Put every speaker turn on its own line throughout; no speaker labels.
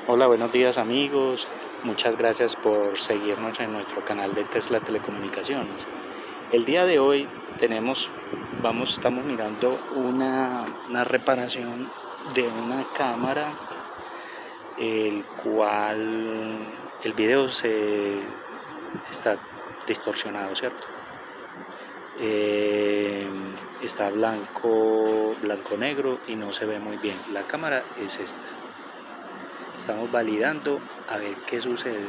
Hola, buenos días amigos. Muchas gracias por seguirnos en nuestro canal de Tesla Telecomunicaciones. El día de hoy estamos mirando una reparación de una cámara, el cual el video se está distorsionado, ¿cierto? Eh, Está blanco negro y no se ve muy bien. La cámara es esta. Estamos validando a ver qué sucede.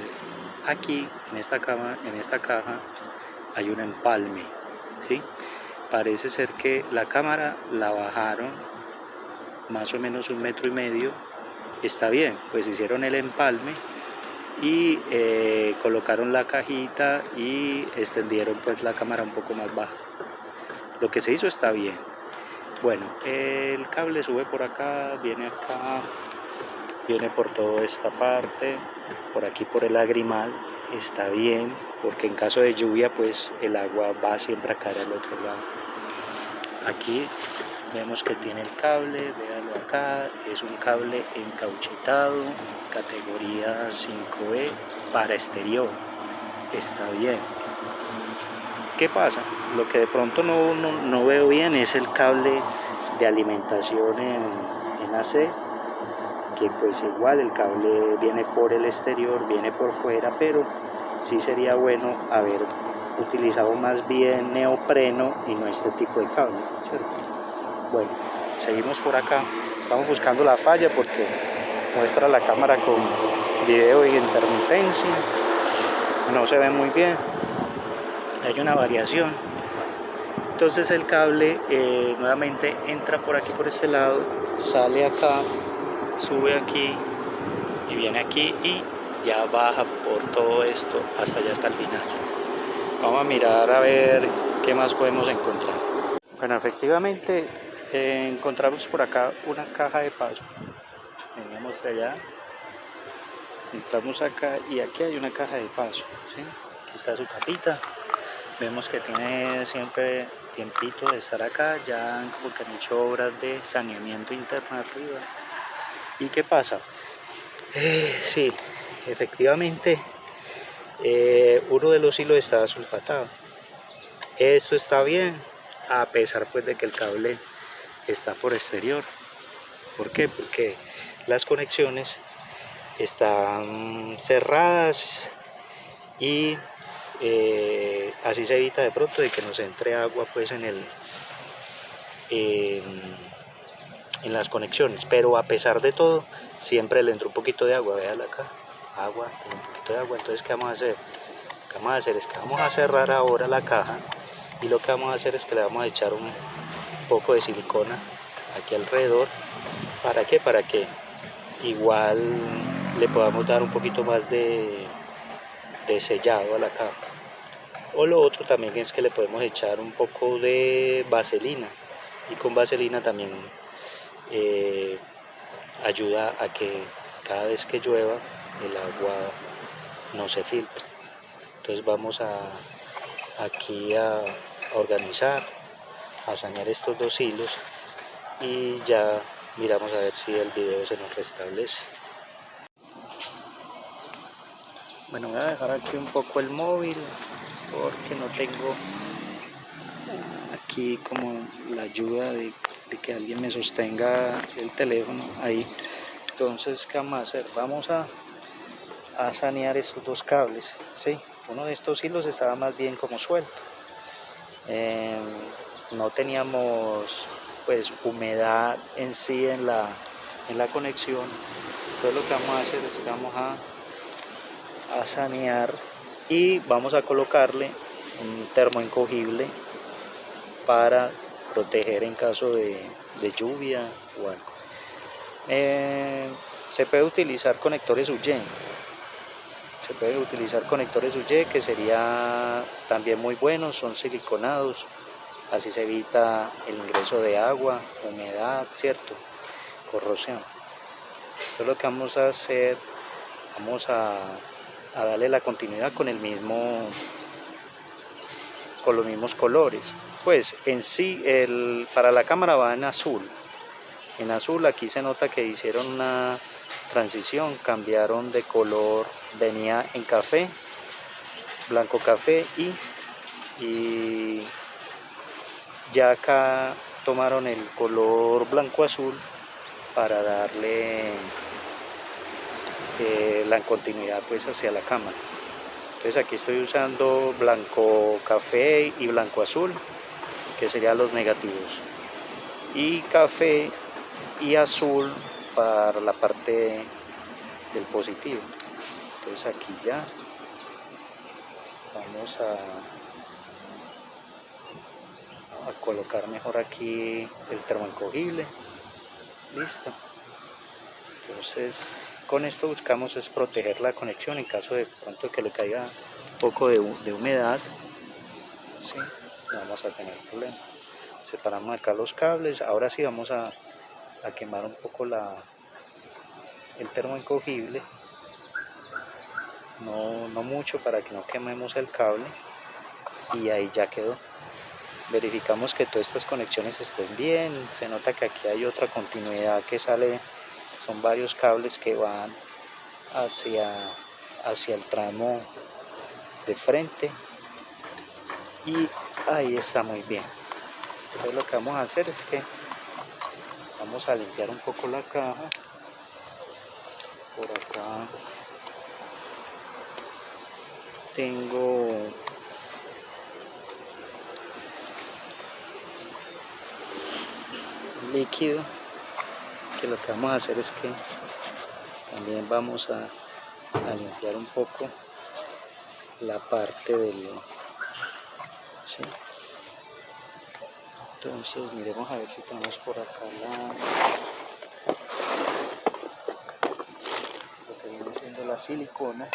Aquí en esta caja hay un empalme, ¿sí? Parece ser que la cámara la bajaron más o menos 1,5 metros. Está bien, pues hicieron el empalme y colocaron la cajita y extendieron pues la cámara un poco más baja. Lo que se hizo está bien. Bueno, el cable sube por acá, viene por toda esta parte, por aquí por el lagrimal. Está bien, porque en caso de lluvia pues el agua va siempre a caer al otro lado. Aquí vemos que tiene el cable, véanlo acá, es un cable encauchetado, categoría 5E para exterior. Está bien. ¿Qué pasa? Lo que de pronto no veo bien es el cable de alimentación en AC, que pues igual el cable viene por el exterior, viene por fuera, pero sí sería bueno haber utilizado más bien neopreno y no este tipo de cable, ¿cierto? Bueno, seguimos por acá, estamos buscando la falla porque muestra la cámara con video y intermitencia, no se ve muy bien, hay una variación. Entonces el cable nuevamente entra por aquí, por este lado, sale acá, sube aquí y viene aquí y ya baja por todo esto hasta allá, hasta el final. Vamos a mirar a ver qué más podemos encontrar. Bueno, efectivamente encontramos por acá una caja de paso. Veníamos de allá, entramos acá y aquí hay una caja de paso, ¿sí? Aquí está su tapita. Vemos que tiene siempre tiempito de estar acá, ya como que han hecho obras de saneamiento interno arriba. ¿Y qué pasa? Sí, efectivamente uno de los hilos estaba sulfatado. Esto está bien, a pesar pues de que el cable está por exterior. ¿Por qué? Porque las conexiones están cerradas y así se evita de pronto de que nos entre agua pues en las conexiones, pero a pesar de todo siempre le entra un poquito de agua. Véala acá, agua, un poquito de agua. Entonces ¿qué vamos a hacer? Lo que vamos a hacer es que vamos a cerrar ahora la caja y lo que vamos a hacer es que le vamos a echar un poco de silicona aquí alrededor. ¿Para qué? Para que igual le podamos dar un poquito más de sellado a la caja. O lo otro también es que le podemos echar un poco de vaselina, y con vaselina también ayuda a que cada vez que llueva el agua no se filtre. Entonces vamos aquí a organizar, a sanear estos dos hilos y ya miramos a ver si el video se nos restablece. Bueno, voy a dejar aquí un poco el móvil porque no tengo aquí como la ayuda de que alguien me sostenga el teléfono ahí. Entonces, ¿qué vamos a hacer? Vamos a sanear estos dos cables, ¿sí? Uno de estos hilos estaba más bien como suelto. No teníamos pues humedad en sí en la conexión. Entonces lo que vamos a hacer es que vamos a sanear y vamos a colocarle un termoencogible para proteger en caso de lluvia o algo. Se puede utilizar conectores UY. Que sería también muy buenos, son siliconados, así se evita el ingreso de agua, humedad, ¿cierto? Corrosión. Entonces lo que vamos a hacer, vamos a darle la continuidad con los mismos colores. Pues en sí para la cámara va en azul. En azul aquí se nota que hicieron una transición, cambiaron de color, venía en café, blanco café y ya acá tomaron el color blanco azul para darle la continuidad pues hacia la cámara. Entonces aquí estoy usando blanco café y blanco azul, que serían los negativos, y café y azul para la parte del positivo. Entonces aquí ya vamos a colocar mejor aquí el termoencogible. Listo. Entonces con esto buscamos es proteger la conexión en caso de pronto que le caiga un poco de humedad, ¿sí? No vamos a tener problema. Separamos acá los cables. Ahora sí vamos a quemar un poco el termoencogible, no mucho para que no quememos el cable, y ahí ya quedó. Verificamos que todas estas conexiones estén bien. Se nota que aquí hay otra continuidad que sale, son varios cables que van hacia el tramo de frente, y ahí está muy bien. Entonces lo que vamos a hacer es que vamos a limpiar un poco la caja. Por acá tengo líquido, que lo que vamos a hacer es que también vamos a limpiar un poco la parte del, ¿sí? Entonces miremos a ver si tenemos por acá lo que viene siendo la silicona.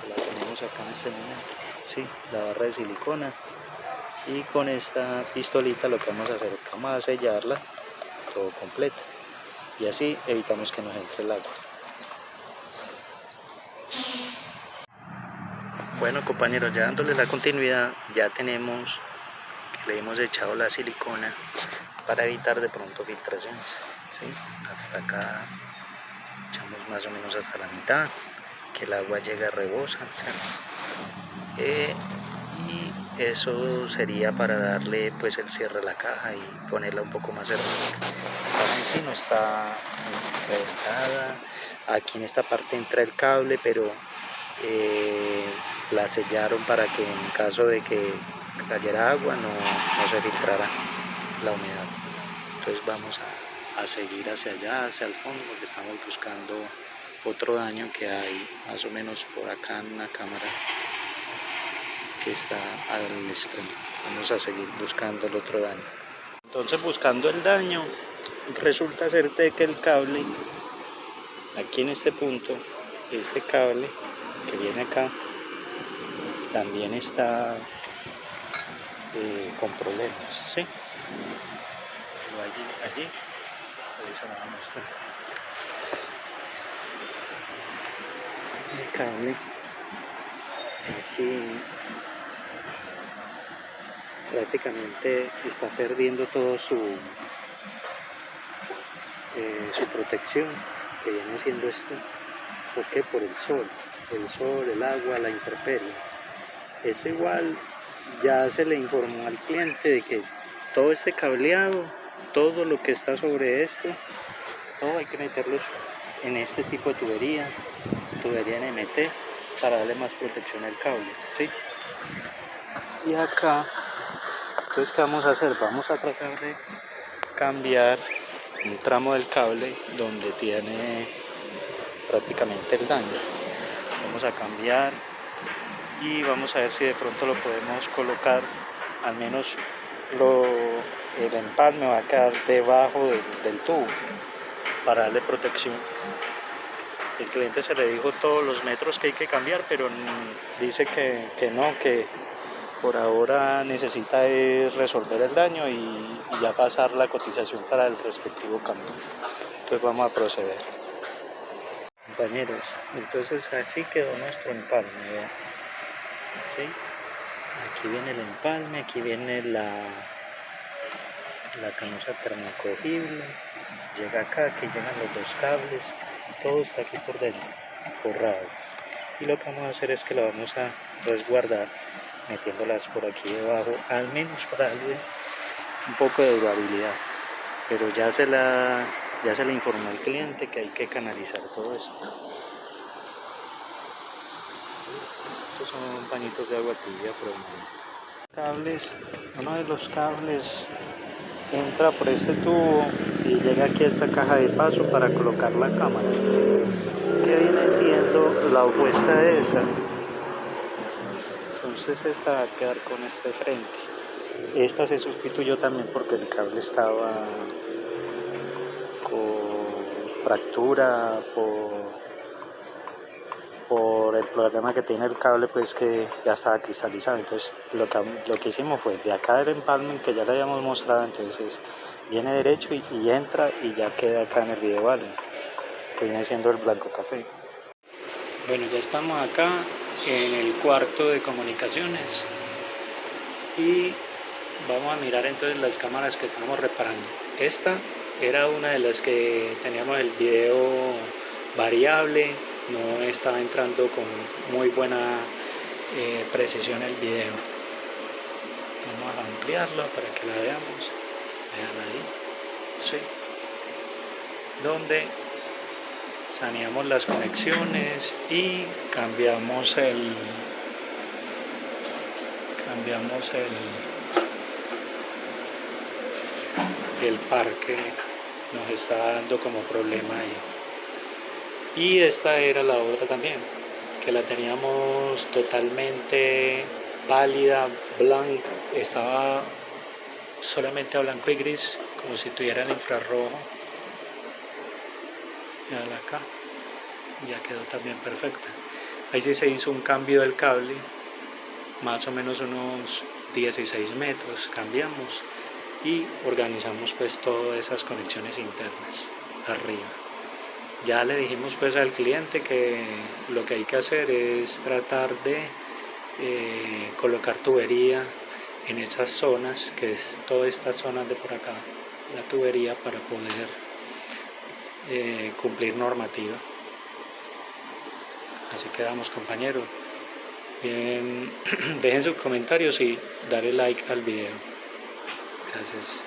Que la tenemos acá en este momento, ¿sí? La barra de silicona. Y con esta pistolita lo que vamos a hacer es que vamos a sellarla todo completo, y así evitamos que nos entre el agua. Bueno compañeros, ya dándole la continuidad, ya tenemos que le hemos echado la silicona para evitar de pronto filtraciones, ¿sí? Hasta acá echamos más o menos hasta la mitad, que el agua llegue a rebosa, ¿sí? Y eso sería para darle pues el cierre a la caja y ponerla un poco más hermética. La caja en sí no está reventada. Aquí en esta parte entra el cable, pero la sellaron para que en caso de que cayera agua no se filtrara la humedad. Entonces vamos a seguir hacia allá, hacia el fondo, porque estamos buscando otro daño que hay más o menos por acá en una cámara que está al extremo. Vamos a seguir buscando el otro daño. Entonces buscando el daño, resulta ser de que el cable, aquí en este punto, este cable que viene acá, también está con problemas, ¿sí? Allí, ahí se lo va a mostrar. El cable, aquí prácticamente está perdiendo todo su protección, que viene siendo esto. ¿Por qué? Por el sol, el agua, la intemperie. Esto igual ya se le informó al cliente de que todo este cableado, todo lo que está sobre esto, todo hay que meterlos en este tipo de tubería NMT, para darle más protección al cable, ¿sí? Y acá, entonces ¿qué vamos a hacer? Vamos a tratar de cambiar un tramo del cable donde tiene prácticamente el daño. Vamos a cambiar y vamos a ver si de pronto lo podemos colocar, al menos el empalme va a quedar debajo del tubo para darle protección. El cliente se le dijo todos los metros que hay que cambiar, pero dice que no, que por ahora necesita resolver el daño y ya pasar la cotización para el respectivo cambio. Entonces vamos a proceder. Compañeros, entonces así quedó nuestro empalme, ¿verdad? ¿Sí? Aquí viene el empalme, aquí viene la canosa termocogible, llega acá, aquí llegan los dos cables, todo está aquí por dentro, forrado. Y lo que vamos a hacer es que la vamos a resguardar metiéndolas por aquí debajo, al menos para darle un poco de durabilidad. Pero ya se le informó al cliente que hay que canalizar todo esto. Estos son pañitos de agua tibia por el momento. Cables, uno de los cables entra por este tubo y llega aquí a esta caja de paso para colocar la cámara, que viene siendo la opuesta de esa. Entonces esta va a quedar con este frente. Esta se sustituyó también porque el cable estaba con fractura por el problema que tiene el cable, pues que ya estaba cristalizado. Entonces lo que hicimos fue de acá del empalme que ya le habíamos mostrado, entonces viene derecho y entra y ya queda acá en el video, ¿vale? Que viene siendo el blanco café. Bueno, ya estamos acá en el cuarto de comunicaciones y vamos a mirar entonces las cámaras que estamos reparando. Esta era una de las que teníamos el video variable, no estaba entrando con muy buena precisión el video. Vamos a ampliarla para que la veamos. Vean ahí, sí, donde saneamos las conexiones y cambiamos el par que nos está dando como problema ahí. Y esta era la otra también, que la teníamos totalmente pálida, blanca, estaba solamente a blanco y gris, como si tuviera el infrarrojo. Mírala acá, ya quedó también perfecta. Ahí sí se hizo un cambio del cable, más o menos unos 16 metros cambiamos y organizamos pues todas esas conexiones internas arriba. Ya le dijimos pues al cliente que lo que hay que hacer es tratar de colocar tubería en esas zonas, que es todas estas zonas de por acá, la tubería para poder cumplir normativa. Así quedamos, compañeros. Bien, dejen sus comentarios y darle like al video. Gracias.